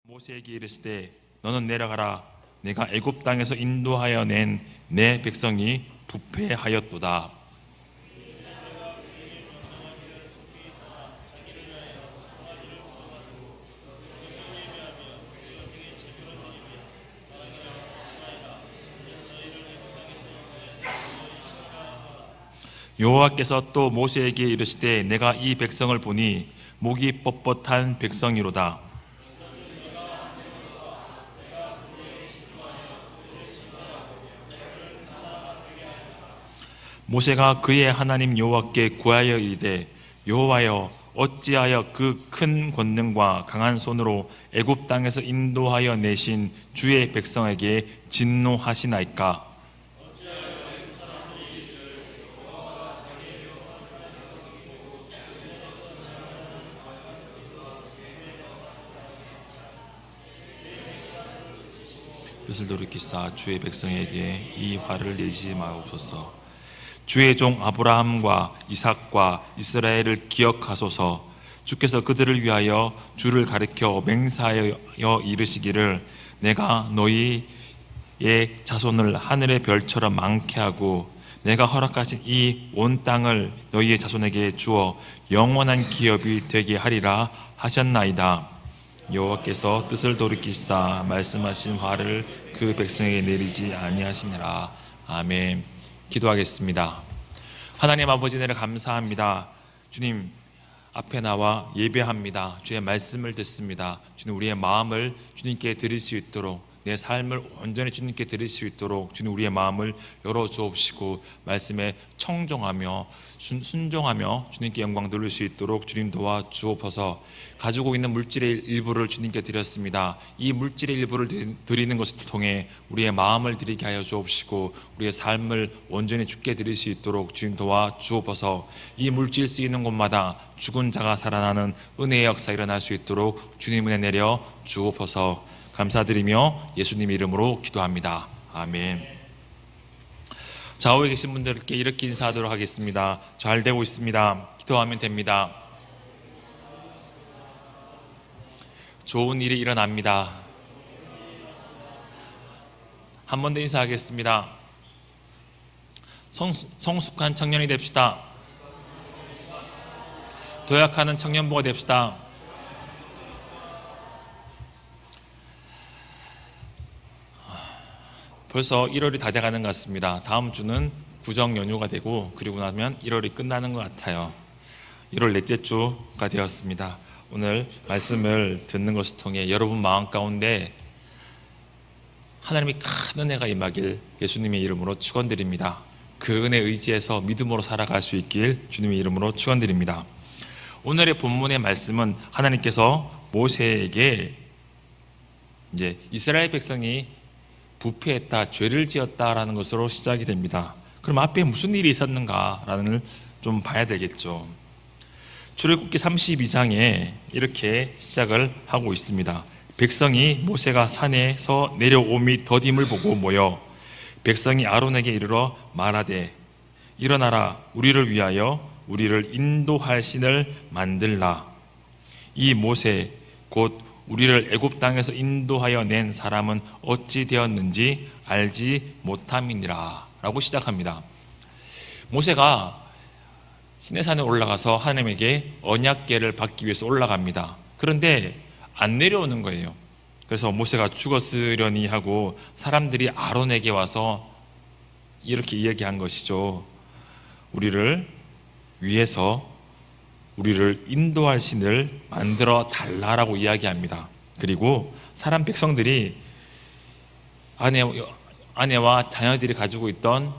모세에게 이르시되 너는 내려가라. 내가 애굽 땅에서 인도하여 낸 내 백성이 부패하였도다. 여호와께서 또 모세에게 이르시되 내가 이 백성을 보니 목이 뻣뻣한 백성이로다. 모세가 그의 하나님 여호와께 구하여 이르되 여호와여 어찌하여 그 큰 권능과 강한 손으로 애굽 땅에서 인도하여 내신 주의 백성에게 진노하시나이까. 뜻을 돌이키사 주의 백성에게 이 화를 내지 마옵소서. 주의 종 아브라함과 이삭과 이스라엘을 기억하소서. 주께서 그들을 위하여 주를 가리켜 맹세하여 이르시기를 내가 너희의 자손을 하늘의 별처럼 많게 하고 내가 허락하신 이 온 땅을 너희의 자손에게 주어 영원한 기업이 되게 하리라 하셨나이다. 여호와께서 뜻을 돌이키사 말씀하신 화를 그 백성에게 내리지 아니하시니라. 아멘. 기도하겠습니다. 하나님 아버지, 은혜를 감사합니다. 주님 앞에 나와 예배합니다. 주의 말씀을 듣습니다. 주님, 우리의 마음을 주님께 드릴 수 있도록, 내 삶을 온전히 주님께 드릴 수 있도록 주님 우리의 마음을 열어주옵시고 말씀에 청종하며 순종하며 주님께 영광 돌릴 수 있도록 주님 도와주옵소서. 가지고 있는 물질의 일부를 주님께 드렸습니다. 이 물질의 일부를 드리는 것을 통해 우리의 마음을 드리게 하여 주옵시고 우리의 삶을 온전히 주께 드릴 수 있도록 주님 도와주옵소서. 이 물질 쓰이는 곳마다 죽은 자가 살아나는 은혜의 역사 일어날 수 있도록 주님 은혜 내려 주옵소서. 감사드리며 예수님 이름으로 기도합니다. 아멘. 좌우에 계신 분들께 이렇게 인사하도록 하겠습니다. 잘 되고 있습니다. 기도하면 됩니다. 좋은 일이 일어납니다. 한 번 더 인사하겠습니다. 성숙한 청년이 됩시다. 도약하는 청년부가 됩시다. 벌써 1월이 다 돼가는 것 같습니다. 다음 주는 구정 연휴가 되고 그리고 나면 1월이 끝나는 것 같아요. 1월 넷째 주가 되었습니다. 오늘 말씀을 듣는 것을 통해 여러분 마음 가운데 하나님이 큰 은혜가 임하길 예수님의 이름으로 축원드립니다. 그 은혜 의지해서 믿음으로 살아갈 수 있길 주님의 이름으로 축원드립니다. 오늘의 본문의 말씀은 하나님께서 모세에게 이제 이스라엘 백성이 부패했다, 죄를 지었다라는 것으로 시작이 됩니다. 그럼 앞에 무슨 일이 있었는가라는 좀 봐야 되겠죠. 출애굽기 32장에 이렇게 시작을 하고 있습니다. 백성이 모세가 산에서 내려오미 더딤을 보고 모여 백성이 아론에게 이르러 말하되 일어나라, 우리를 위하여 우리를 인도할 신을 만들라. 이 모세 곧 우리를 애굽 땅에서 인도하여 낸 사람은 어찌 되었는지 알지 못함이니라 라고 시작합니다. 모세가 시내산에 올라가서 하나님에게 언약궤를 받기 위해서 올라갑니다. 그런데 안 내려오는 거예요. 그래서 모세가 죽었으려니 하고 사람들이 아론에게 와서 이렇게 이야기한 것이죠. 우리를 위해서 우리를 인도할 신을 만들어 달라라고 이야기합니다. 그리고 사람 백성들이 아내와 자녀들이 가지고 있던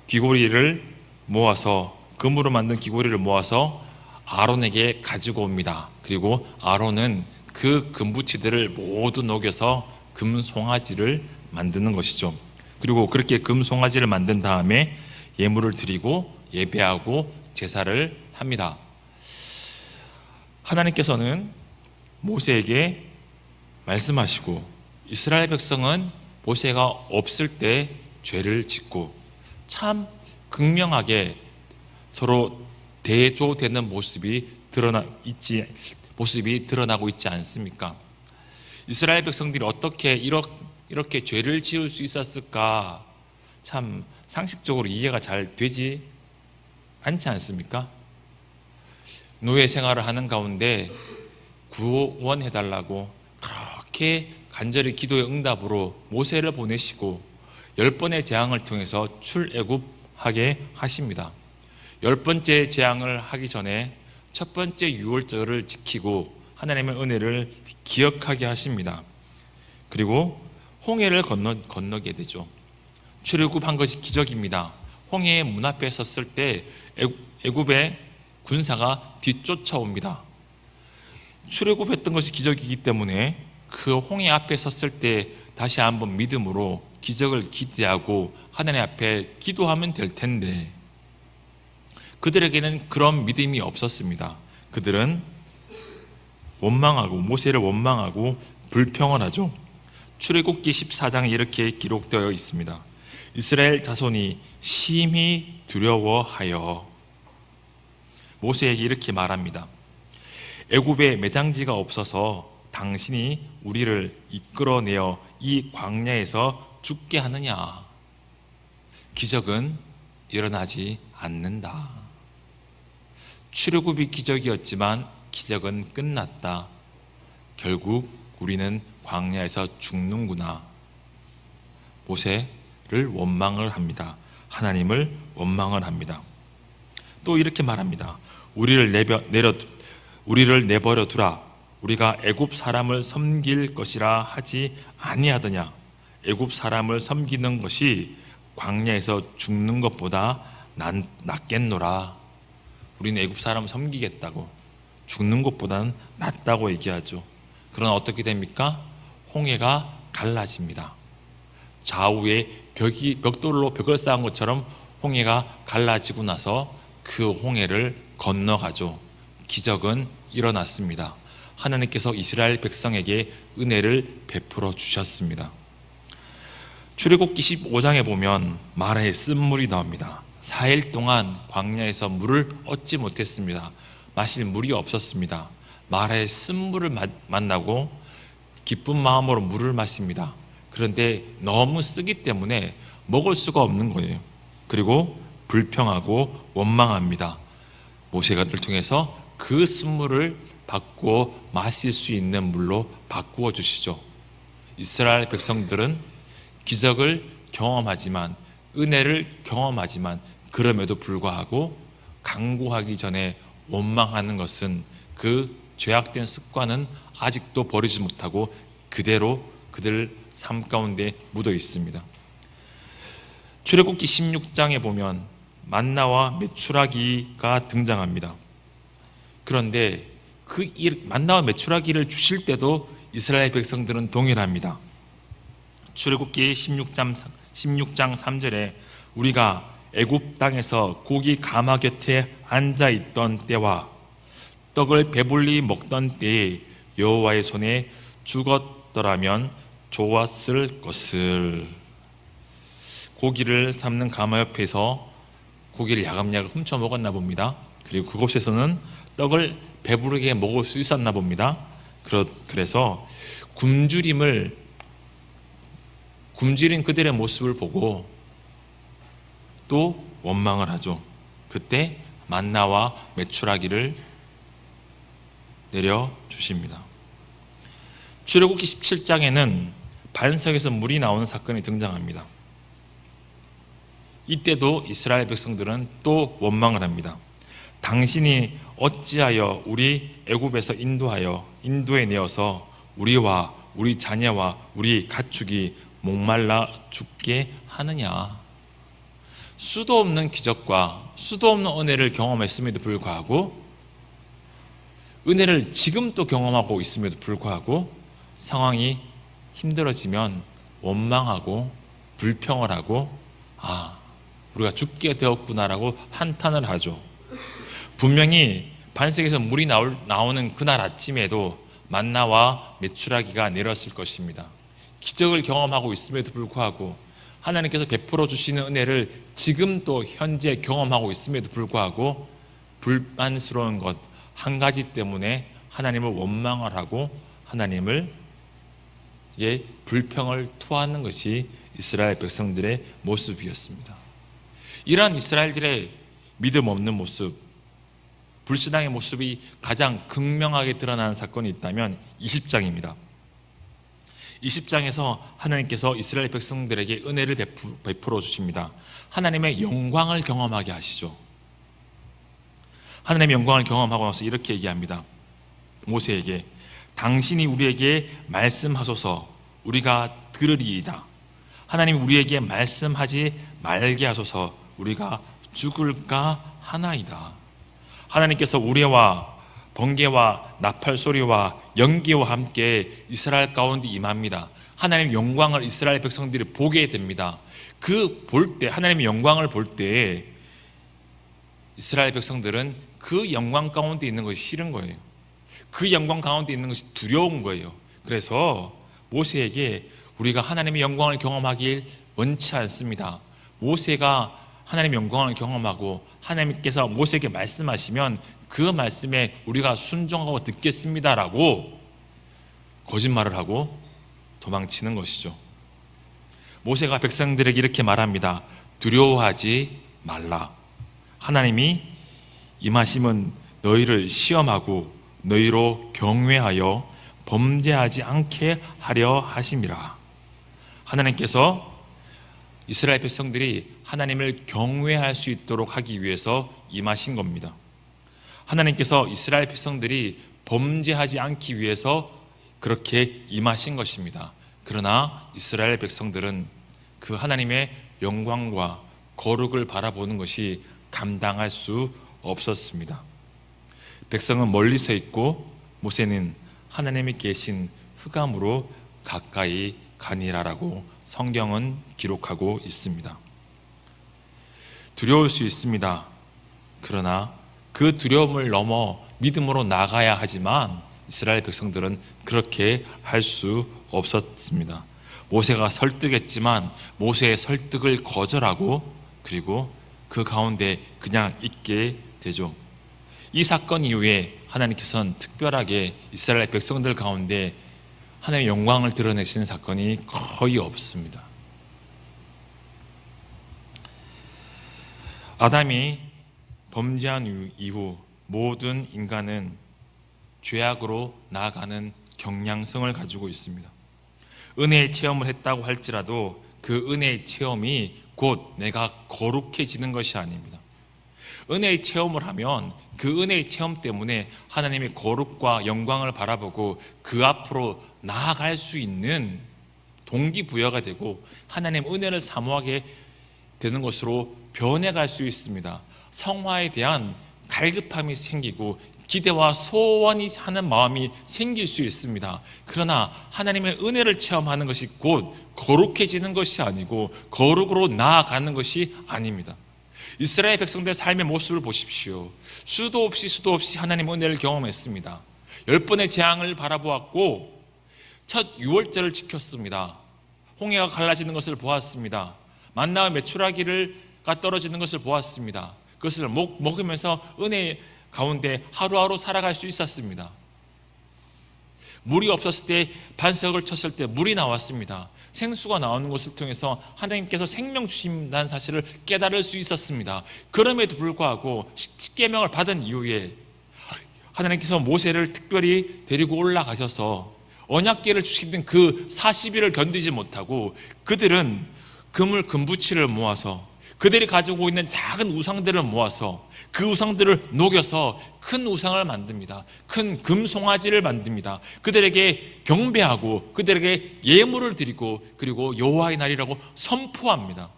귀고리를 모아서, 금으로 만든 귀고리를 모아서 아론에게 가지고 옵니다. 그리고 아론은 그 금붙이들을 모두 녹여서 금송아지를 만드는 것이죠. 그리고 그렇게 금송아지를 만든 다음에 예물을 드리고 예배하고 제사를 합니다. 하나님께서는 모세에게 말씀하시고 이스라엘 백성은 모세가 없을 때 죄를 짓고 참 극명하게 서로 대조되는 모습이 드러나 있지 모습이 드러나고 있지 않습니까? 이스라엘 백성들이 어떻게 이렇게 죄를 지을 수 있었을까? 참 상식적으로 이해가 잘 되지 않지 않습니까? 노예 생활을 하는 가운데 구원해달라고 그렇게 간절히 기도의 응답으로 모세를 보내시고 10번의 재앙을 통해서 출애굽하게 하십니다. 10번째 재앙을 하기 전에 첫 번째 유월절을 지키고 하나님의 은혜를 기억하게 하십니다. 그리고 홍해를 건너게 되죠. 출애굽한 것이 기적입니다. 홍해의 문 앞에 섰을 때 애굽의 군사가 뒤쫓아옵니다. 출애굽했던 것이 기적이기 때문에 그 홍해 앞에 섰을 때 다시 한번 믿음으로 기적을 기대하고 하나님 앞에 기도하면 될 텐데 그들에게는 그런 믿음이 없었습니다. 그들은 원망하고 모세를 원망하고 불평을 하죠. 출애굽기 14장에 이렇게 기록되어 있습니다. 이스라엘 자손이 심히 두려워하여 모세에게 이렇게 말합니다. 애굽에 매장지가 없어서 당신이 우리를 이끌어내어 이 광야에서 죽게 하느냐? 기적은 일어나지 않는다. 출애굽이 기적이었지만 기적은 끝났다. 결국 우리는 광야에서 죽는구나. 모세를 원망을 합니다. 하나님을 원망을 합니다. 또 이렇게 말합니다. 우리를 내버려 두라. 우리가 애굽 사람을 섬길 것이라 하지 아니하더냐. 애굽 사람을 섬기는 것이 광야에서 죽는 것보다 낫겠노라. 우리는 애굽 사람을 섬기겠다고 죽는 것보다는 낫다고 얘기하죠. 그러나 어떻게 됩니까? 홍해가 갈라집니다. 좌우에 벽돌로 벽을 쌓은 것처럼 홍해가 갈라지고 나서 그 홍해를 건너가죠. 기적은 일어났습니다. 하나님께서 이스라엘 백성에게 은혜를 베풀어 주셨습니다. 출애굽기 15장에 보면 마라의 쓴물이 나옵니다. 4일 동안 광야에서 물을 얻지 못했습니다. 마실 물이 없었습니다. 마라의 쓴물을 만나고 기쁜 마음으로 물을 마십니다. 그런데 너무 쓰기 때문에 먹을 수가 없는 거예요. 그리고 불평하고 원망합니다. 모세가 를 통해서 그 쓴물을 바꾸어 마실 수 있는 물로 바꾸어 주시죠. 이스라엘 백성들은 기적을 경험하지만 은혜를 경험하지만 그럼에도 불구하고 강구하기 전에 원망하는 것은 그 죄악된 습관은 아직도 버리지 못하고 그대로 그들 삶 가운데 묻어 있습니다. 출애굽기 16장에 보면 만나와 메추라기가 등장합니다. 그런데 그 만나와 메추라기를 주실 때도 이스라엘 백성들은 동일합니다. 출애굽기 16장 3절에 우리가 애굽 땅에서 고기 가마 곁에 앉아 있던 때와 떡을 배불리 먹던 때에 여호와의 손에 죽었더라면 좋았을 것을. 고기를 삶는 가마 옆에서 고기를 야금야금 훔쳐 먹었나 봅니다. 그리고 그곳에서는 떡을 배부르게 먹을 수 있었나 봅니다. 그래서 굶주린 그들의 모습을 보고 또 원망을 하죠. 그때 만나와 메추라기를 내려주십니다. 출애굽기 17장에는 반석에서 물이 나오는 사건이 등장합니다. 이때도 이스라엘 백성들은 또 원망을 합니다. 당신이 어찌하여 우리 애굽에서 인도에 내어서 우리와 우리 자녀와 우리 가축이 목말라 죽게 하느냐. 수도 없는 기적과 수도 없는 은혜를 경험했음에도 불구하고 은혜를 지금 또 경험하고 있음에도 불구하고 상황이 힘들어지면 원망하고 불평을 하고 우리가 죽게 되었구나라고 한탄을 하죠. 분명히 반석에서 물이 나오는 그날 아침에도 만나와 메추라기가 내렸을 것입니다. 기적을 경험하고 있음에도 불구하고 하나님께서 베풀어 주시는 은혜를 지금 또 현재 경험하고 있음에도 불구하고 불만스러운 것 한 가지 때문에 하나님을 원망을 하고 하나님을 불평을 토하는 것이 이스라엘 백성들의 모습이었습니다. 이러한 이스라엘들의 믿음 없는 모습, 불신앙의 모습이 가장 극명하게 드러나는 사건이 있다면 20장입니다. 20장에서 하나님께서 이스라엘 백성들에게 은혜를 베풀어 주십니다. 하나님의 영광을 경험하게 하시죠. 하나님의 영광을 경험하고 나서 이렇게 얘기합니다. 모세에게 당신이 우리에게 말씀하소서 우리가 들으리이다. 하나님이 우리에게 말씀하지 말게 하소서 우리가 죽을까 하나이다. 하나님께서 우레와 번개와 나팔 소리와 연기와 함께 이스라엘 가운데 임합니다. 하나님의 영광을 이스라엘 백성들이 보게 됩니다. 그 볼 때, 하나님의 영광을 볼 때 이스라엘 백성들은 그 영광 가운데 있는 것이 싫은 거예요. 그 영광 가운데 있는 것이 두려운 거예요. 그래서 모세에게 우리가 하나님의 영광을 경험하길 원치 않습니다. 모세가 하나님의 영광을 경험하고 하나님께서 모세에게 말씀하시면 그 말씀에 우리가 순종하고 듣겠습니다라고 거짓말을 하고 도망치는 것이죠. 모세가 백성들에게 이렇게 말합니다. 두려워하지 말라. 하나님이 임하심은 너희를 시험하고 너희로 경외하여 범죄하지 않게 하려 하심이라. 하나님께서 이스라엘 백성들이 하나님을 경외할 수 있도록 하기 위해서 임하신 겁니다. 하나님께서 이스라엘 백성들이 범죄하지 않기 위해서 그렇게 임하신 것입니다. 그러나 이스라엘 백성들은 그 하나님의 영광과 거룩을 바라보는 것이 감당할 수 없었습니다. 백성은 멀리 서 있고 모세는 하나님이 계신 흑암으로 가까이 가니라라고 성경은 기록하고 있습니다. 두려울 수 있습니다. 그러나 그 두려움을 넘어 믿음으로 나가야 하지만 이스라엘 백성들은 그렇게 할 수 없었습니다. 모세가 설득했지만 모세의 설득을 거절하고 그리고 그 가운데 그냥 있게 되죠. 이 사건 이후에 하나님께서는 특별하게 이스라엘 백성들 가운데 하나님의 영광을 드러내시는 사건이 거의 없습니다. 아담이 범죄한 이후 모든 인간은 죄악으로 나아가는 경향성을 가지고 있습니다. 은혜의 체험을 했다고 할지라도 그 은혜의 체험이 곧 내가 거룩해지는 것이 아닙니다. 은혜의 체험을 하면 그 은혜의 체험 때문에 하나님의 거룩과 영광을 바라보고 그 앞으로 나아갈 수 있는 동기부여가 되고 하나님 은혜를 사모하게 되는 것으로 변해갈 수 있습니다. 성화에 대한 갈급함이 생기고 기대와 소원이 하는 마음이 생길 수 있습니다. 그러나 하나님의 은혜를 체험하는 것이 곧 거룩해지는 것이 아니고 거룩으로 나아가는 것이 아닙니다. 이스라엘 백성들의 삶의 모습을 보십시오. 수도 없이 하나님의 은혜를 경험했습니다. 10번의 재앙을 바라보았고 첫 유월절을 지켰습니다. 홍해가 갈라지는 것을 보았습니다. 만나와 메추라기가 떨어지는 것을 보았습니다. 그것을 먹으면서 은혜 가운데 하루하루 살아갈 수 있었습니다. 물이 없었을 때 반석을 쳤을 때 물이 나왔습니다. 생수가 나오는 것을 통해서 하나님께서 생명 주신다는 사실을 깨달을 수 있었습니다. 그럼에도 불구하고 십계명을 받은 이후에 하나님께서 모세를 특별히 데리고 올라가셔서 언약궤를 주시던 그 40일을 견디지 못하고 그들은 금부치를 모아서 그들이 가지고 있는 작은 우상들을 모아서 그 우상들을 녹여서 큰 우상을 만듭니다. 큰 금송아지를 만듭니다. 그들에게 경배하고 그들에게 예물을 드리고 그리고 여호와의 날이라고 선포합니다.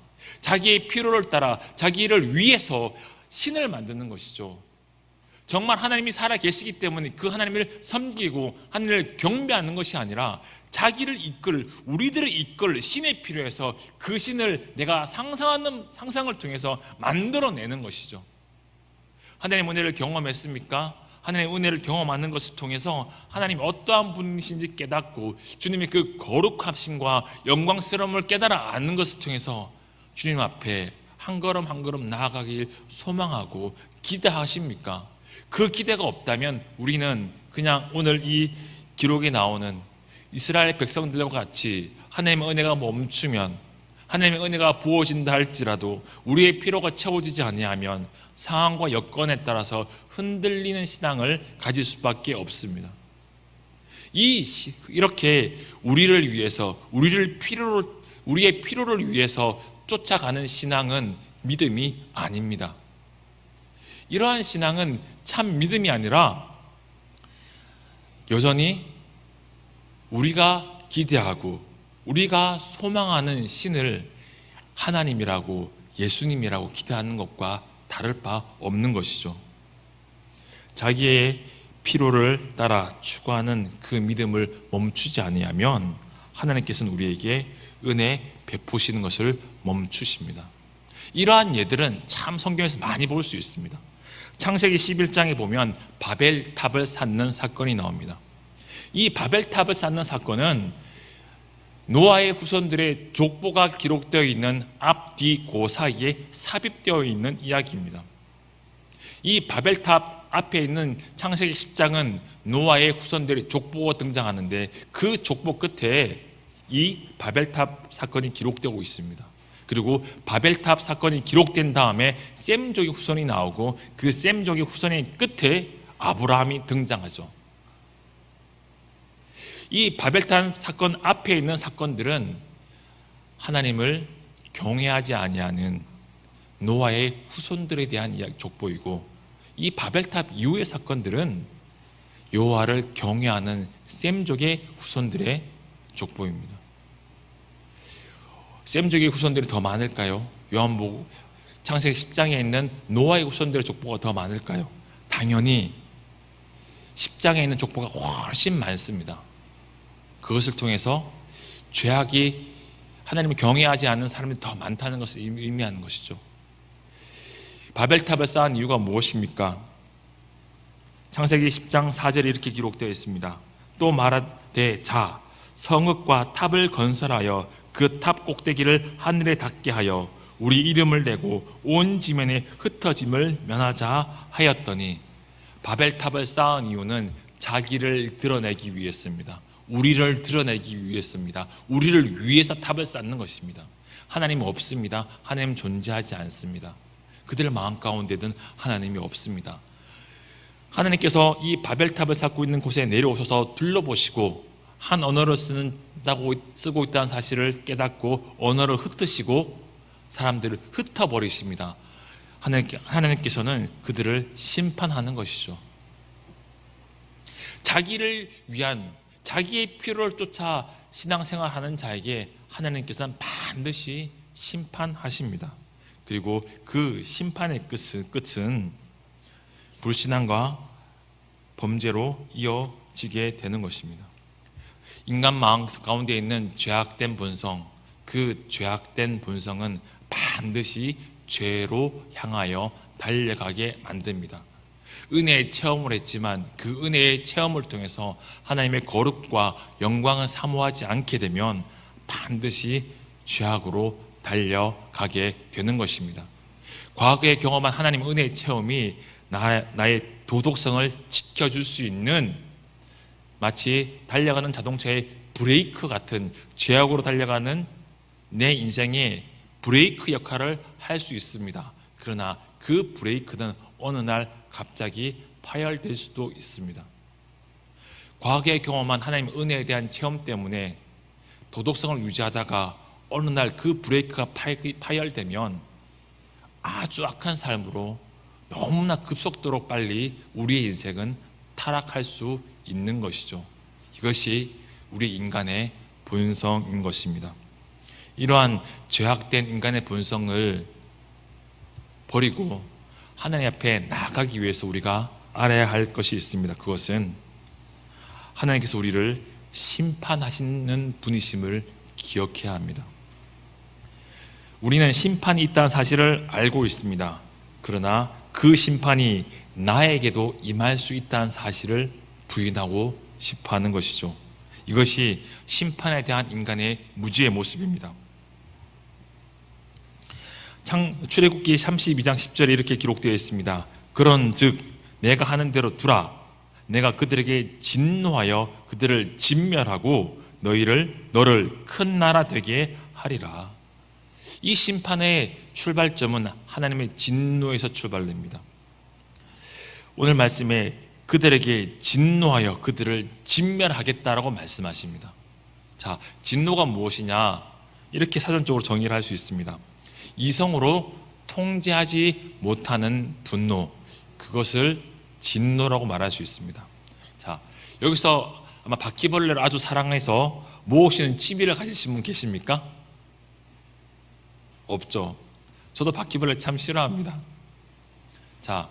자기의 필요를 따라 자기를 위해서 신을 만드는 것이죠. 정말 하나님이 살아 계시기 때문에 그 하나님을 섬기고 하나님을 경배하는 것이 아니라 자기를 이끌, 우리들을 이끌 신에 필요해서 그 신을 내가 상상을 통해서 만들어내는 것이죠. 하나님의 은혜를 경험했습니까? 하나님의 은혜를 경험하는 것을 통해서 하나님이 어떠한 분이신지 깨닫고 주님의 그 거룩하심과 영광스러움을 깨달아 아는 것을 통해서 주님 앞에 한 걸음 한 걸음 나아가길 소망하고 기대하십니까? 그 기대가 없다면 우리는 그냥 오늘 이 기록에 나오는 이스라엘 백성들과 같이 하나님의 은혜가 멈추면, 하나님의 은혜가 부어진다 할지라도 우리의 필요가 채워지지 아니하면 상황과 여건에 따라서 흔들리는 신앙을 가질 수밖에 없습니다. 이렇게 우리를 위해서, 우리의 필요를 위해서 쫓아가는 신앙은 믿음이 아닙니다. 이러한 신앙은 참 믿음이 아니라 여전히 우리가 기대하고 우리가 소망하는 신을 하나님이라고, 예수님이라고 기대하는 것과 다를 바 없는 것이죠. 자기의 필요를 따라 추구하는 그 믿음을 멈추지 아니하면 하나님께서는 우리에게 은혜 베푸시는 것을 멈추십니다. 이러한 예들은 참 성경에서 많이 볼 수 있습니다. 창세기 11장에 보면 바벨탑을 쌓는 사건이 나옵니다. 이 바벨탑을 쌓는 사건은 노아의 후손들의 족보가 기록되어 있는 앞뒤 고 사이에 삽입되어 있는 이야기입니다. 이 바벨탑 앞에 있는 창세기 10장은 노아의 후손들의 족보가 등장하는데 그 족보 끝에 이 바벨탑 사건이 기록되고 있습니다. 그리고 바벨탑 사건이 기록된 다음에 셈족의 후손이 나오고 그 셈족의 후손의 끝에 아브라함이 등장하죠. 이 바벨탑 사건 앞에 있는 사건들은 하나님을 경외하지 아니하는 노아의 후손들에 대한 족보이고, 이 바벨탑 이후의 사건들은 여호와를 경외하는 셈족의 후손들의 족보입니다. 셈족의 후손들이 더 많을까요? 요한복음 창세기 10장에 있는 노아의 후손들의 족보가 더 많을까요? 당연히 10장에 있는 족보가 훨씬 많습니다. 그것을 통해서 죄악이 하나님을 경외하지 않는 사람이 더 많다는 것을 의미하는 것이죠. 바벨탑을 쌓은 이유가 무엇입니까? 창세기 10장 4절에 이렇게 기록되어 있습니다. 또 말하되 자 성읍과 탑을 건설하여 그 탑 꼭대기를 하늘에 닿게 하여 우리 이름을 내고 온 지면에 흩어짐을 면하자 하였더니, 바벨탑을 쌓은 이유는 자기를 드러내기 위해서입니다. 우리를 드러내기 위해서입니다. 우리를 위해서 탑을 쌓는 것입니다. 하나님 없습니다. 하나님 존재하지 않습니다. 그들 마음 가운데는 하나님이 없습니다. 하나님께서 이 바벨탑을 쌓고 있는 곳에 내려오셔서 둘러보시고 한 언어를 쓰고 있다는 사실을 깨닫고 언어를 흩으시고 사람들을 흩어버리십니다. 하나님께서는 그들을 심판하는 것이죠. 자기를 위한, 자기의 필요를 쫓아 신앙생활하는 자에게 하나님께서는 반드시 심판하십니다. 그리고 그 심판의 끝은 불신앙과 범죄로 이어지게 되는 것입니다. 인간 마음 가운데 있는 죄악된 본성, 그 죄악된 본성은 반드시 죄로 향하여 달려가게 만듭니다. 은혜의 체험을 했지만 그 은혜의 체험을 통해서 하나님의 거룩과 영광을 사모하지 않게 되면 반드시 죄악으로 달려가게 되는 것입니다. 과거에 경험한 하나님의 은혜의 체험이 나의 도덕성을 지켜줄 수 있는, 마치 달려가는 자동차의 브레이크 같은, 죄악으로 달려가는 내 인생의 브레이크 역할을 할 수 있습니다. 그러나 그 브레이크는 어느 날 갑자기 파열될 수도 있습니다. 과거에 경험한 하나님의 은혜에 대한 체험 때문에 도덕성을 유지하다가 어느 날 그 브레이크가 파열되면 아주 악한 삶으로 너무나 급속도로 빨리 우리의 인생은 타락할 수 있는 것이죠. 이것이 우리 인간의 본성인 것입니다. 이러한 죄악된 인간의 본성을 버리고 하나님 앞에 나아가기 위해서 우리가 알아야 할 것이 있습니다. 그것은 하나님께서 우리를 심판하시는 분이심을 기억해야 합니다. 우리는 심판이 있다는 사실을 알고 있습니다. 그러나 그 심판이 나에게도 임할 수 있다는 사실을 부인하고 싶어하는 것이죠. 이것이 심판에 대한 인간의 무지의 모습입니다. 출애굽기 32장 10절에 이렇게 기록되어 있습니다. 그런즉 내가 하는 대로 두라. 내가 그들에게 진노하여 그들을 진멸하고 너를 큰 나라 되게 하리라. 이 심판의 출발점은 하나님의 진노에서 출발됩니다. 오늘 말씀에 그들에게 진노하여 그들을 진멸하겠다라고 말씀하십니다. 자, 진노가 무엇이냐? 이렇게 사전적으로 정의를 할 수 있습니다. 이성으로 통제하지 못하는 분노, 그것을 진노라고 말할 수 있습니다. 자, 여기서 아마 바퀴벌레를 아주 사랑해서 모으시는 취미를 가지신 분 계십니까? 없죠. 저도 바퀴벌레 참 싫어합니다. 자,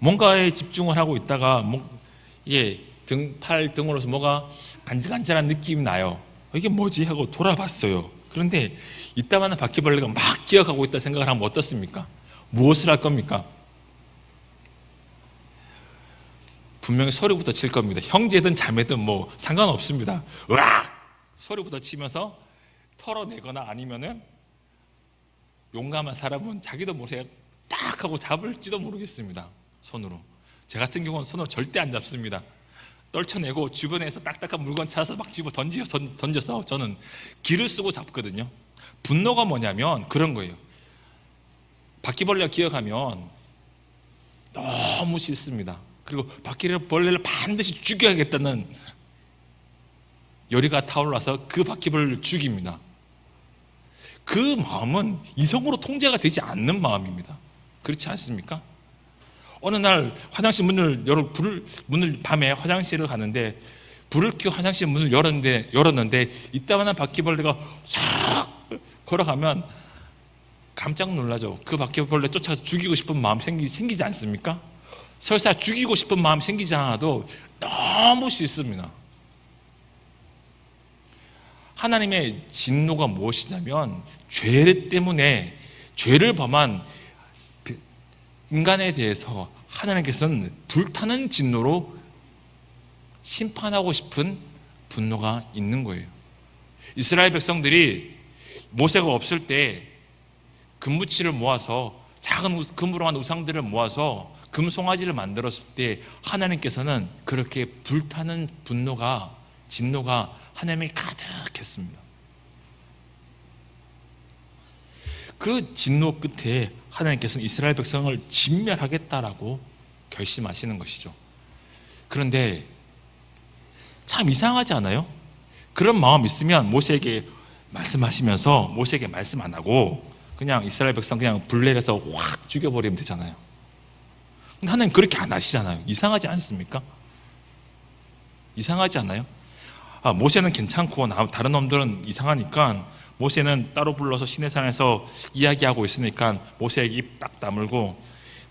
뭔가에 집중을 하고 있다가 이게 팔 등으로서 뭐가 간질간질한 느낌이 나요. 이게 뭐지? 하고 돌아봤어요. 그런데 이따만한 바퀴벌레가 막 기어가고 있다 생각을 하면 어떻습니까? 무엇을 할 겁니까? 분명히 소리부터 칠 겁니다. 형제든 자매든 뭐 상관없습니다. 으악! 소리부터 치면서 털어내거나 아니면은 용감한 사람은 자기도 모르게 딱 하고 잡을지도 모르겠습니다. 손으로. 제 같은 경우는 손으로 절대 안 잡습니다. 떨쳐내고 주변에서 딱딱한 물건 찾아서 막 집어 던져서 저는 기를 쓰고 잡거든요. 분노가 뭐냐면 그런 거예요. 바퀴벌레가 기어가면 너무 싫습니다. 그리고 바퀴벌레를 반드시 죽여야겠다는 열의가 타올라서 그 바퀴벌레를 죽입니다. 그 마음은 이성으로 통제가 되지 않는 마음입니다. 그렇지 않습니까? 어느 날 화장실 문을 밤에 화장실을 가는데 불을 켜고 화장실 문을 열었는데 이따만한 바퀴벌레가 싹 걸어가면 깜짝 놀라죠. 그 바퀴벌레 쫓아서 죽이고 싶은 마음 생기지 않습니까? 설사 죽이고 싶은 마음 생기지 않아도 너무 싫습니다. 하나님의 진노가 무엇이냐면 죄 때문에 죄를 범한 인간에 대해서 하나님께서는 불타는 진노로 심판하고 싶은 분노가 있는 거예요. 이스라엘 백성들이 모세가 없을 때 금붙이를 모아서 작은 금으로 한 우상들을 모아서 금송아지를 만들었을 때 하나님께서는 그렇게 불타는 진노가 하나님이 가득했습니다. 그 진노 끝에 하나님께서는 이스라엘 백성을 진멸하겠다라고 결심하시는 것이죠. 그런데 참 이상하지 않아요? 그런 마음 있으면 모세에게 말씀하시면서 모세에게 말씀 안 하고 그냥 이스라엘 백성 그냥 불 내려서 확 죽여버리면 되잖아요. 근데 하나님 그렇게 안 하시잖아요. 이상하지 않습니까? 이상하지 않아요? 모세는 괜찮고 다른 놈들은 이상하니까 모세는 따로 불러서 시내산에서 이야기하고 있으니까 모세에게 입 딱 다물고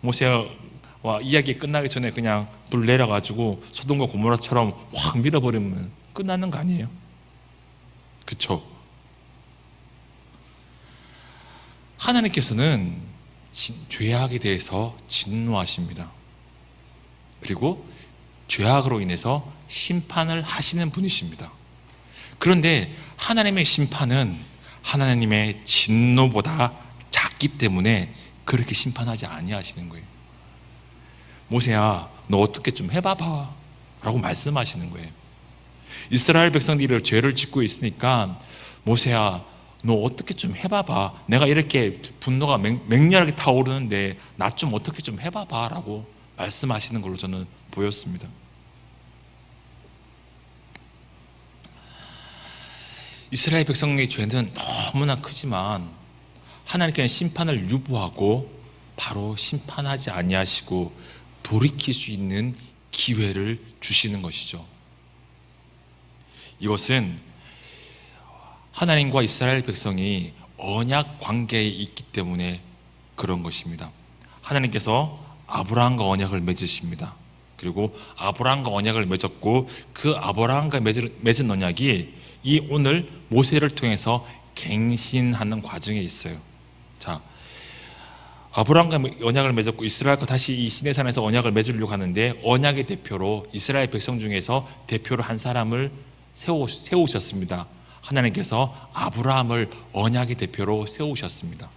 모세와 이야기 끝나기 전에 그냥 불 내려가지고 소돔과 고모라처럼 확 밀어버리면 끝나는 거 아니에요? 그쵸? 하나님께서는 죄악에 대해서 진노하십니다. 그리고 죄악으로 인해서 심판을 하시는 분이십니다. 그런데 하나님의 심판은 하나님의 진노보다 작기 때문에 그렇게 심판하지 아니하시는 거예요. 모세야, 너 어떻게 좀 해봐봐 라고 말씀하시는 거예요. 이스라엘 백성들이 죄를 짓고 있으니까 모세야, 너 어떻게 좀 해봐봐. 내가 이렇게 분노가 맹렬하게 타오르는데 나 좀 어떻게 좀 해봐봐 라고 말씀하시는 걸로 저는 보였습니다. 이스라엘 백성의 죄는 너무나 크지만 하나님께는 심판을 유보하고 바로 심판하지 아니하시고 돌이킬 수 있는 기회를 주시는 것이죠. 이것은 하나님과 이스라엘 백성이 언약 관계에 있기 때문에 그런 것입니다. 하나님께서 아브라함과 언약을 맺으십니다. 그리고 아브라함과 언약을 맺었고 그 아브라함과 맺은 언약이 이 오늘 모세를 통해서 갱신하는 과정에 있어요. 자, 아브라함과 언약을 맺었고 이스라엘과 다시 이 시내산에서 언약을 맺으려고 하는데 언약의 대표로 이스라엘 백성 중에서 대표로 한 사람을 세우셨습니다. 하나님께서 아브라함을 언약의 대표로 세우셨습니다.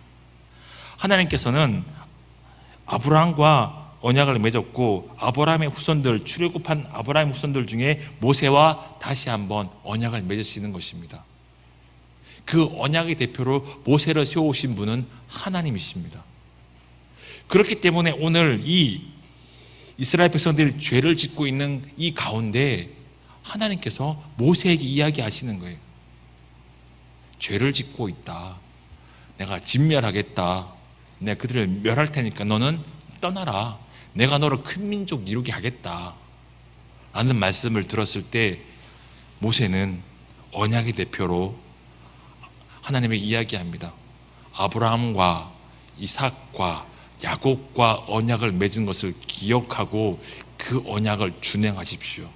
하나님께서는 아브라함과 언약을 맺었고 아브라함의 후손들, 출애굽한 아브라함의 후손들 중에 모세와 다시 한번 언약을 맺으시는 것입니다. 그 언약의 대표로 모세를 세우신 분은 하나님이십니다. 그렇기 때문에 오늘 이 이스라엘 백성들이 죄를 짓고 있는 이 가운데 하나님께서 모세에게 이야기하시는 거예요. 죄를 짓고 있다. 내가 진멸하겠다. 내가 그들을 멸할 테니까 너는 떠나라. 내가 너를 큰 민족 이루게 하겠다. 라는 말씀을 들었을 때 모세는 언약의 대표로 하나님의 이야기합니다. 아브라함과 이삭과 야곱과 언약을 맺은 것을 기억하고 그 언약을 준행하십시오.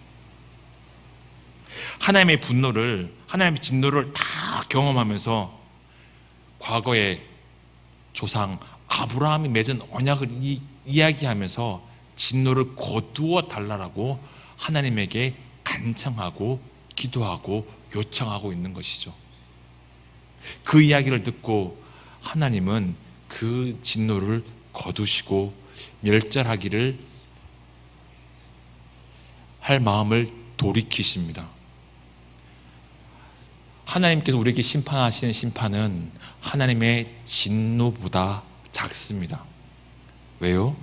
하나님의 분노를, 하나님의 진노를 다 경험하면서 과거의 조상 아브라함이 맺은 언약을 이야기하면서 진노를 거두어 달라고 하나님에게 간청하고 기도하고 요청하고 있는 것이죠. 그 이야기를 듣고 하나님은 그 진노를 거두시고 멸절하기를 할 마음을 돌이키십니다. 하나님께서 우리에게 심판하시는 심판은 하나님의 진노보다 작습니다. 왜요?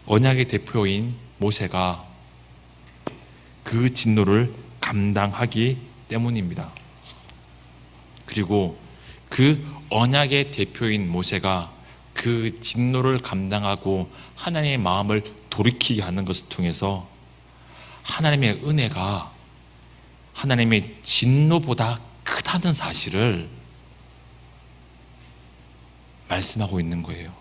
언약의 대표인 모세가 그 진노를 감당하기 때문입니다. 그리고 그 언약의 대표인 모세가 그 진노를 감당하고 하나님의 마음을 돌이키게 하는 것을 통해서 하나님의 은혜가 하나님의 진노보다 크다는 사실을 말씀하고 있는 거예요.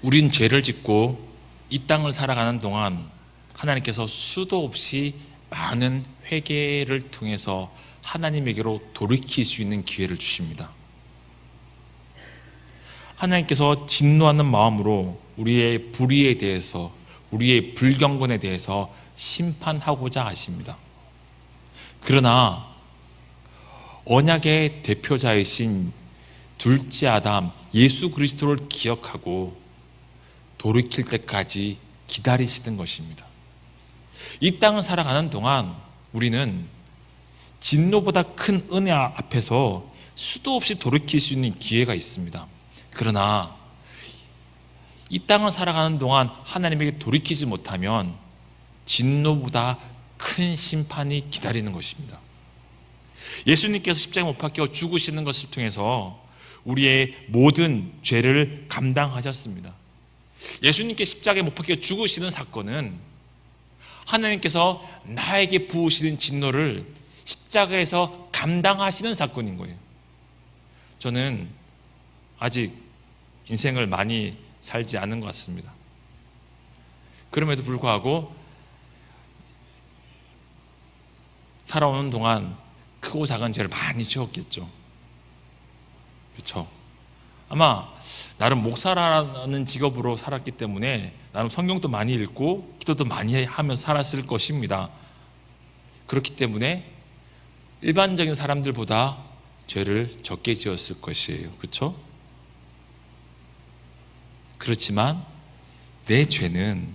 우린 죄를 짓고 이 땅을 살아가는 동안 하나님께서 수도 없이 많은 회개를 통해서 하나님에게로 돌이킬 수 있는 기회를 주십니다. 하나님께서 진노하는 마음으로 우리의 불의에 대해서, 우리의 불경건에 대해서 심판하고자 하십니다. 그러나 언약의 대표자이신 둘째 아담 예수 그리스도를 기억하고 돌이킬 때까지 기다리시는 것입니다. 이 땅을 살아가는 동안 우리는 진노보다 큰 은혜 앞에서 수도 없이 돌이킬 수 있는 기회가 있습니다. 그러나 이 땅을 살아가는 동안 하나님에게 돌이키지 못하면 진노보다 큰 심판이 기다리는 것입니다. 예수님께서 십자가에 못 박혀 죽으시는 것을 통해서 우리의 모든 죄를 감당하셨습니다. 예수님께 십자가에 못 박혀 죽으시는 사건은 하나님께서 나에게 부으시는 진노를 십자가에서 감당하시는 사건인 거예요. 저는 아직 인생을 많이 살지 않은 것 같습니다. 그럼에도 불구하고 살아오는 동안 크고 작은 죄를 많이 지었겠죠. 그렇죠? 아마 나름 목사라는 직업으로 살았기 때문에 나름 성경도 많이 읽고 기도도 많이 하면서 살았을 것입니다. 그렇기 때문에 일반적인 사람들보다 죄를 적게 지었을 것이에요. 그렇죠? 그렇지만 내 죄는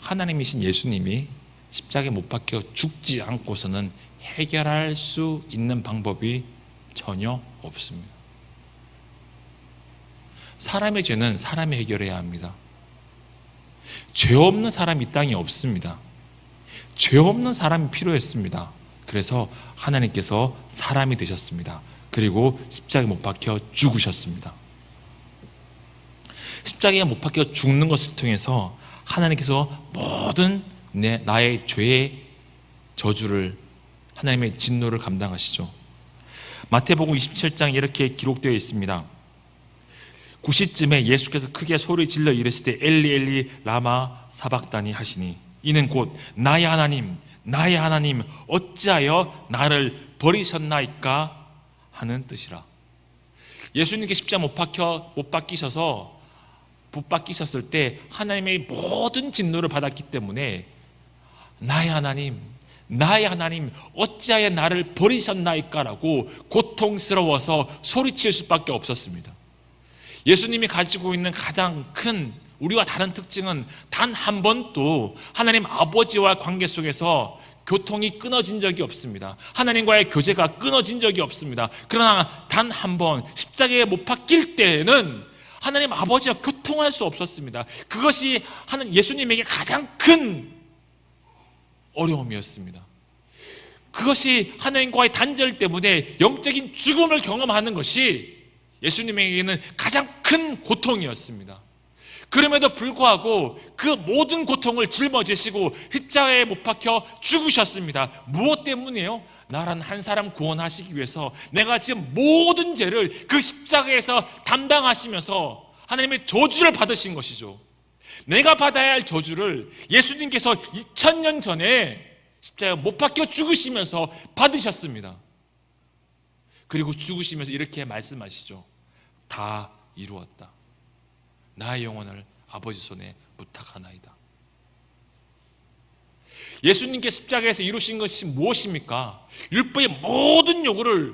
하나님이신 예수님이 십자가에 못 박혀 죽지 않고서는 해결할 수 있는 방법이 전혀 없습니다. 사람의 죄는 사람이 해결해야 합니다. 죄 없는 사람이 이 땅에 없습니다. 죄 없는 사람이 필요했습니다. 그래서 하나님께서 사람이 되셨습니다. 그리고 십자가에 못 박혀 죽으셨습니다. 십자가에 못 박혀 죽는 것을 통해서 하나님께서 모든 나의 죄의 저주를, 하나님의 진노를 감당하시죠. 마태복음 27장에 이렇게 기록되어 있습니다. 9시쯤에 예수께서 크게 소리 질러 이르시되 엘리 엘리 라마 사박다니 하시니 이는 곧 나의 하나님 나의 하나님 어찌하여 나를 버리셨나이까 하는 뜻이라. 예수님께 십자가 못 박히셨을 때 하나님의 모든 진노를 받았기 때문에 나의 하나님 어찌하여 나를 버리셨나이까 라고 고통 고통스러워서 소리칠 수밖에 없었습니다. 예수님이 가지고 있는 가장 큰 우리와 다른 특징은 단 한 번도 하나님 아버지와 관계 속에서 교통이 끊어진 적이 없습니다. 하나님과의 교제가 끊어진 적이 없습니다. 그러나 단 한 번 십자가에 못 박힐 때에는 하나님 아버지와 교통할 수 없었습니다. 그것이 예수님에게 가장 큰 어려움이었습니다. 그것이 하나님과의 단절 때문에 영적인 죽음을 경험하는 것이 예수님에게는 가장 큰 고통이었습니다. 그럼에도 불구하고 그 모든 고통을 짊어지시고 십자가에 못 박혀 죽으셨습니다. 무엇 때문이에요? 나란 한 사람 구원하시기 위해서 내가 지금 모든 죄를 그 십자가에서 담당하시면서 하나님의 저주를 받으신 것이죠. 내가 받아야 할 저주를 예수님께서 2000년 전에 십자가에 못 박혀 죽으시면서 받으셨습니다. 그리고 죽으시면서 이렇게 말씀하시죠. 다 이루었다. 나의 영혼을 아버지 손에 부탁하나이다. 예수님께 십자가에서 이루신 것이 무엇입니까? 율법의 모든 요구를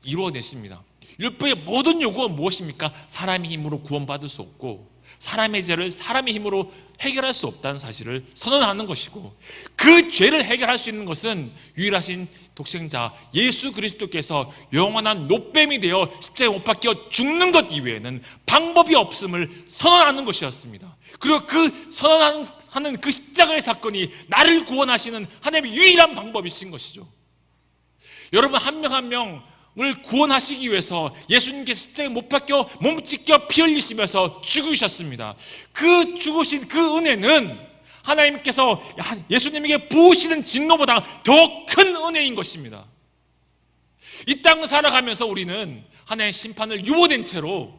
이루어내십니다. 율법의 모든 요구가 무엇입니까? 사람의 힘으로 구원받을 수 없고 사람의 죄를 사람의 힘으로 해결할 수 없다는 사실을 선언하는 것이고, 그 죄를 해결할 수 있는 것은 유일하신 독생자 예수 그리스도께서 영원한 노뱀이 되어 십자가에 못 박혀 죽는 것 이외에는 방법이 없음을 선언하는 것이었습니다. 그리고 그 선언하는 그 십자가의 사건이 나를 구원하시는 하나님의 유일한 방법이신 것이죠. 여러분 한 명 한 명을 구원하시기 위해서 예수님께서 십자가에 못 박혀 몸 찢겨 피 흘리시면서 죽으셨습니다. 그 죽으신 그 은혜는 하나님께서 예수님에게 부으시는 진노보다 더 큰 은혜인 것입니다. 이 땅을 살아가면서 우리는 하나님의 심판을 유보된 채로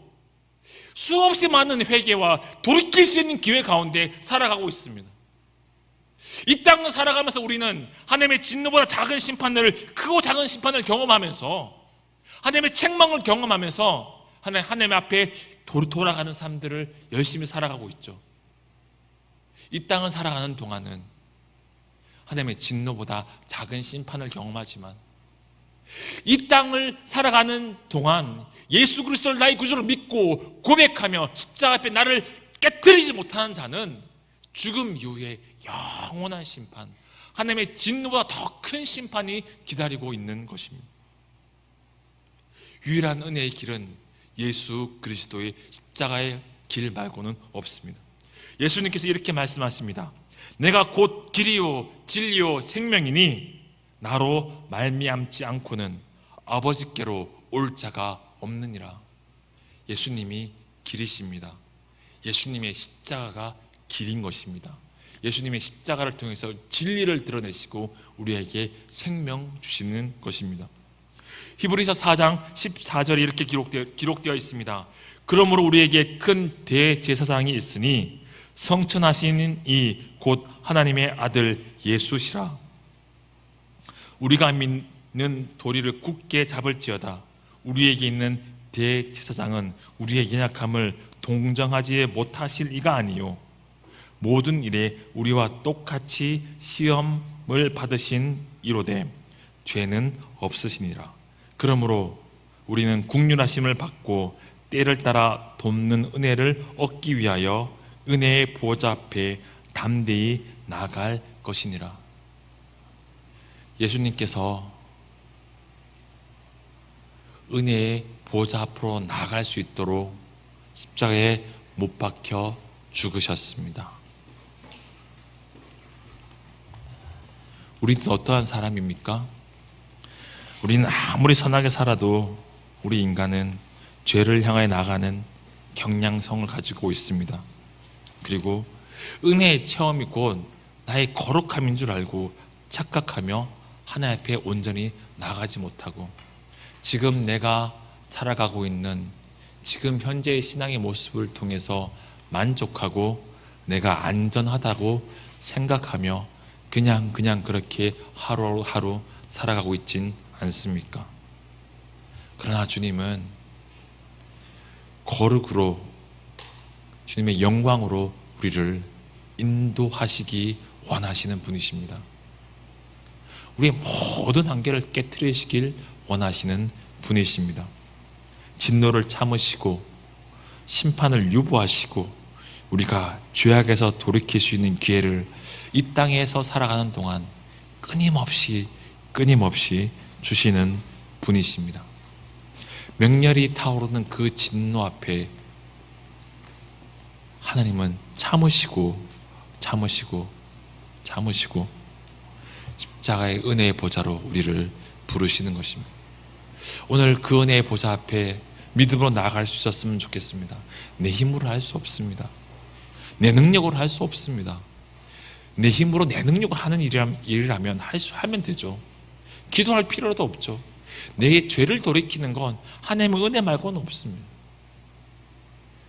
수없이 많은 회개와 돌이킬 수 있는 기회 가운데 살아가고 있습니다. 이 땅을 살아가면서 우리는 하나님의 진노보다 작은 심판을, 크고 작은 심판을 경험하면서 하나님의 책망을 경험하면서 하나님 앞에 돌아가는 삶들을 열심히 살아가고 있죠. 이 땅을 살아가는 동안은 하나님의 진노보다 작은 심판을 경험하지만, 이 땅을 살아가는 동안 예수 그리스도를 나의 구주로 믿고 고백하며 십자가 앞에 나를 깨트리지 못하는 자는 죽음 이후에 영원한 심판, 하나님의 진노보다 더 큰 심판이 기다리고 있는 것입니다. 유일한 은혜의 길은 예수 그리스도의 십자가의 길 말고는 없습니다. 예수님께서 이렇게 말씀하십니다. 내가 곧 길이요 진리요 생명이니 나로 말미암지 않고는 아버지께로 올 자가 없느니라. 예수님이 길이십니다. 예수님의 십자가가 길인 것입니다. 예수님의 십자가를 통해서 진리를 드러내시고 우리에게 생명 주시는 것입니다. 히브리서 4장 14절에 이렇게 기록되어 있습니다. 그러므로 우리에게 큰 대제사장이 있으니 성천하신 이 곧 하나님의 아들 예수시라. 우리가 믿는 도리를 굳게 잡을지어다. 우리에게 있는 대제사장은 우리의 연약함을 동정하지 못하실 이가 아니요 모든 일에 우리와 똑같이 시험을 받으신 이로되 죄는 없으시니라. 그러므로 우리는 국률하심을 받고 때를 따라 돕는 은혜를 얻기 위하여 은혜의 보좌 앞에 담대히 나아갈 것이니라. 예수님께서 은혜의 보좌 앞으로 나아갈 수 있도록 십자가에 못 박혀 죽으셨습니다. 우리는 어떠한 사람입니까? 우리는 아무리 선하게 살아도 우리 인간은 죄를 향해 나가는 경향성을 가지고 있습니다. 그리고 은혜의 체험이 곧 나의 거룩함인 줄 알고 착각하며 하나님 앞에 온전히 나가지 못하고 지금 내가 살아가고 있는 지금 현재의 신앙의 모습을 통해서 만족하고 내가 안전하다고 생각하며 그냥 그렇게 하루하루 살아가고 있진 않습니까? 그러나 주님은 거룩으로 주님의 영광으로 우리를 인도하시기 원하시는 분이십니다. 우리의 모든 한계를 깨트리시길 원하시는 분이십니다. 진노를 참으시고 심판을 유보하시고 우리가 죄악에서 돌이킬 수 있는 기회를 이 땅에서 살아가는 동안 끊임없이 주시는 분이십니다. 맹렬히 타오르는 그 진노 앞에 하나님은 참으시고 십자가의 은혜의 보좌로 우리를 부르시는 것입니다. 오늘 그 은혜의 보좌 앞에 믿음으로 나아갈 수 있었으면 좋겠습니다. 내 힘으로 할 수 없습니다. 내 능력으로 할 수 없습니다. 내 힘으로 내 능력으로 하는 일이라면 하면 되죠. 기도할 필요도 없죠. 내 죄를 돌이키는 건 하나님의 은혜 말고는 없습니다.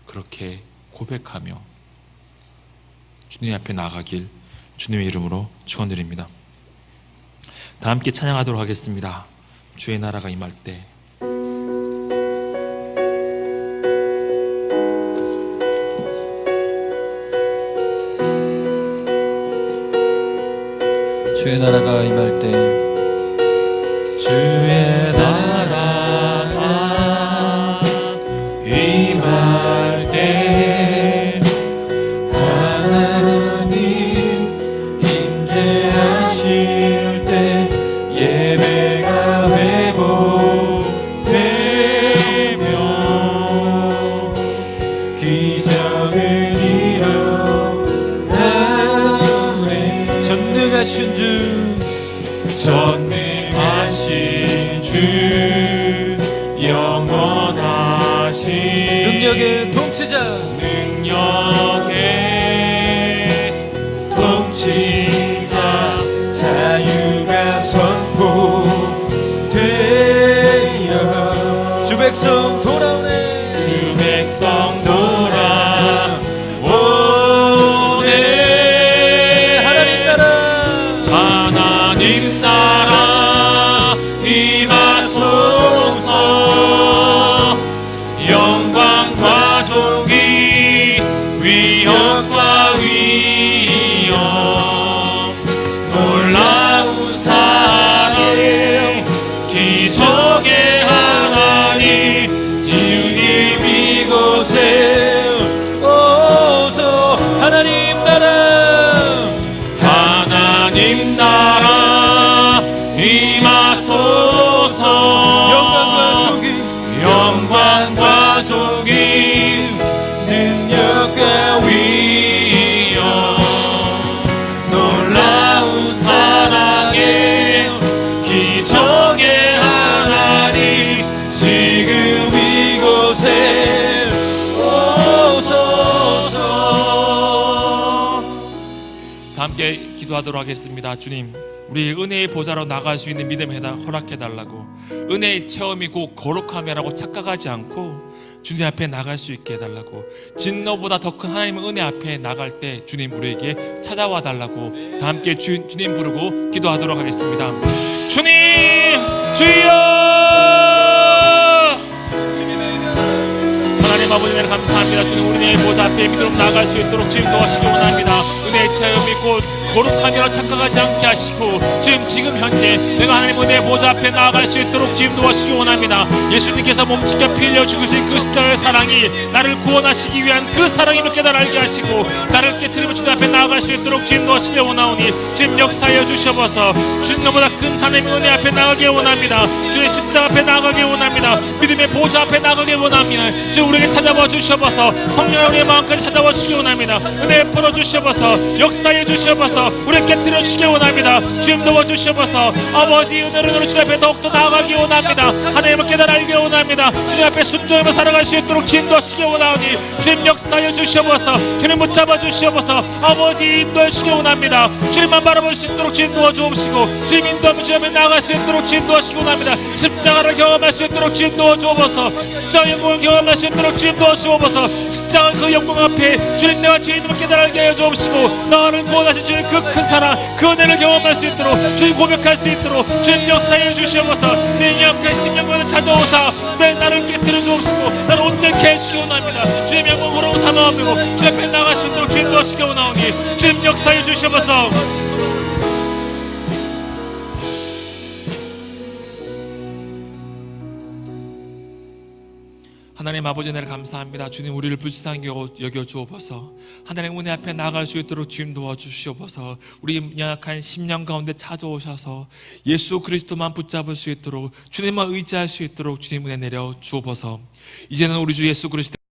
그렇게 고백하며 주님 앞에 나아가길 주님의 이름으로 축원드립니다. 다 함께 찬양하도록 하겠습니다. 주의 나라가 임할 때. 주의 나라가 임할 때, 주의 나라가 임할 때 하나님 임재하실 때 예배가 회복되며 기적을 일어나네. 전능하신 주 영원하신 능력의 통치자 자유가 선포되어 주 백성 돌아오네. 주 백성 돌아오네. 하나님 나라 임하소서. 영광과 존귀 위엄과 위엄 놀라운 사랑의 기적의 하나님 주님 이곳에 오소. 하나님 나라 임하소서. 영광과 존귀 능력과 위엄 놀라운 사랑의 기적의 하나님 지금 이곳에 오소서. 다 함께 기도하도록 하겠습니다. 주님, 우리 은혜의 보좌로 나갈 수 있는 믿음 허락해달라고. 은혜의 체험이 꼭 거룩함이라고 착각하지 않고 주님 앞에 나갈 수 있게 해달라고. 진노보다 더 큰 하나님의 은혜 앞에 나갈 때 주님 우리에게 찾아와 달라고. 다 함께 주님 부르고 기도하도록 하겠습니다. 주님, 주여! 하나님 아버지, 네, 감사합니다. 주님, 우리의 보좌 앞에 믿음으로 나갈 수 있도록 주님 도와주시기 원합니다. 은혜의 체험이 곧 거룩함이라 착각하지 않게 하시고 주님, 지금 현재 내가 하나님 은혜의 보좌 앞에 나아갈 수 있도록 주님 도와주시기 원합니다. 예수님께서 몸짓겨 피 흘려 죽으신 그 십자가의 사랑이 나를 구원하시기 위한 그 사랑임을 깨달아 알게 하시고 나를 깨트리며 주님 앞에 나아갈 수 있도록 주님 도와주시기 원하오니 주님 역사하여 주셔서 주님보다 큰 하나님의 은혜 앞에 나가기 원합니다. 주님 십자가 앞에 나가기 원합니다. 믿음의 보좌 앞에 나가기 원합니다. 주님 우리에게 찾아와 주셔서 성령의 마음까지 찾아와 주시기 원합니다. 은혜 풀어주셔서 역사해 주셔서 우리 깨트려 주시기 원합니다. 주님 도와주셔서 아버지 은혜로 주님 앞에 더욱더 나아가기 원합니다. 하나님을 깨달아 알기 원합니다. 주님 앞에 순종하며 살아갈 수 있도록 주님 도와주시기 원하오니 주님 역사해 주셔서 주님 붙잡아 주셔서 아버지 인도해 주시기 원합니다. 주님만 바라볼 수 있도록 주님 도와주옵시고 주님 인도하며 주님 앞에 나아갈 수 있도록 주님 도와주시기 원합니다. 십자가를 경험할 수 있도록 주님 도와주옵소서. 십자가 영광을 경험할 수 있도록 주님 도와주옵소서. 십자가 그 영광 앞에 주님 내가 죄인임을 깨달아 알게 하여 주옵시고 나를 구원하신 주님 그 큰 사랑 그 은혜를 경험할 수 있도록 주님 고백할 수 있도록 주님 역사해 주시옵소서. 내 영계 심령과는 찾아오사 내 나를 깨뜨려 주옵시고 나를 온전케 해주시기 원합니다. 주님 영광으로 사모하며 주님 앞에 나갈 수 있도록 주님 도와주시기 원하오니 주님 역사해 주시옵소서. 하나님 아버지 나를 감사합니다. 주님 우리를 불쌍히 여겨 주옵소서. 하나님 은혜 앞에 나아갈 수 있도록 주님 도와주시옵소서. 우리 연약한 심령 가운데 찾아오셔서 예수 그리스도만 붙잡을 수 있도록 주님만 의지할 수 있도록 주님 은혜 내려 주옵소서. 이제는 우리 주 예수 그리스도